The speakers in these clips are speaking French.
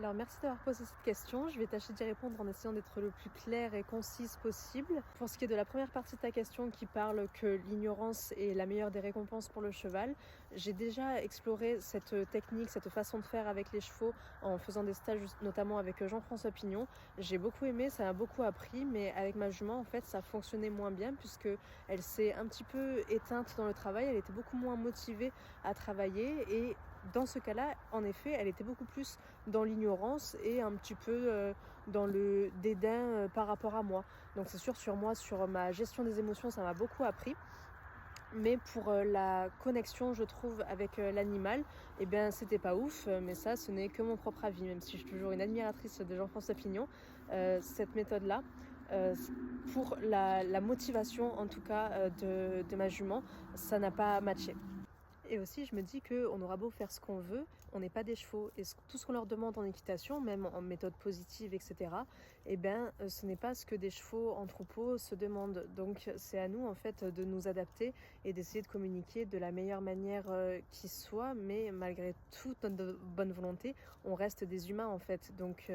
Alors merci d'avoir posé cette question. Je vais tâcher d'y répondre en essayant d'être le plus claire et concise possible. Pour ce qui est de la première partie de ta question qui parle que l'ignorance est la meilleure des récompenses pour le cheval, j'ai déjà exploré cette technique, cette façon de faire avec les chevaux en faisant des stages notamment avec Jean-François Pignon. J'ai beaucoup aimé, ça m'a beaucoup appris, mais avec ma jument en fait ça fonctionnait moins bien puisque elle s'est un petit peu éteinte dans le travail, elle était beaucoup moins motivée à travailler et dans ce cas-là, en effet, elle était beaucoup plus dans l'ignorance et un petit peu dans le dédain par rapport à moi. Donc c'est sûr, sur moi, sur ma gestion des émotions, ça m'a beaucoup appris. Mais pour la connexion, je trouve, avec l'animal, eh bien, c'était pas ouf. Mais ça, ce n'est que mon propre avis, même si je suis toujours une admiratrice de Jean-François Pignon. Cette méthode-là, euh, pour la motivation, en tout cas, de ma jument, ça n'a pas matché. Et aussi, je me dis qu'on aura beau faire ce qu'on veut, on n'est pas des chevaux. Et tout ce qu'on leur demande en équitation, même en méthode positive, etc., eh ben, ce n'est pas ce que des chevaux en troupeau se demandent. Donc, c'est à nous, en fait, de nous adapter et d'essayer de communiquer de la meilleure manière qui soit. Mais malgré toute notre bonne volonté, on reste des humains, en fait. Donc,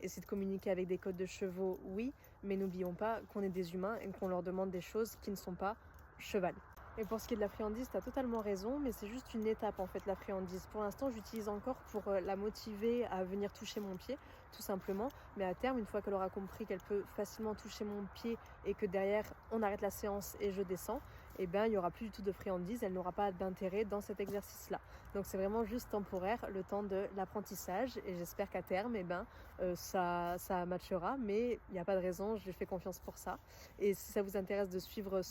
essayer de communiquer avec des codes de chevaux, oui, mais n'oublions pas qu'on est des humains et qu'on leur demande des choses qui ne sont pas cheval. Et pour ce qui est de la friandise, tu as totalement raison, mais c'est juste une étape en fait la friandise. Pour l'instant, j'utilise encore pour la motiver à venir toucher mon pied, tout simplement. Mais à terme, une fois qu'elle aura compris qu'elle peut facilement toucher mon pied et que derrière, on arrête la séance et je descends, eh ben, il n'y aura plus du tout de friandise, elle n'aura pas d'intérêt dans cet exercice-là. Donc c'est vraiment juste temporaire, le temps de l'apprentissage, et j'espère qu'à terme, eh ben, ça matchera, mais il n'y a pas de raison, je lui fais confiance pour ça. Et si ça vous intéresse de suivre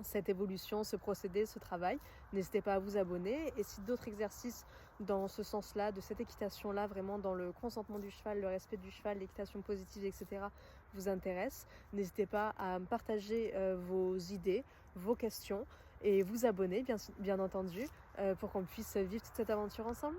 cette évolution, ce procédé, ce travail, n'hésitez pas à vous abonner. Et si d'autres exercices dans ce sens-là, de cette équitation-là, vraiment dans le consentement du cheval, le respect du cheval, l'équitation positive, etc., vous intéressent, n'hésitez pas à me partager vos idées, vos questions et vous abonner, bien entendu, pour qu'on puisse vivre toute cette aventure ensemble.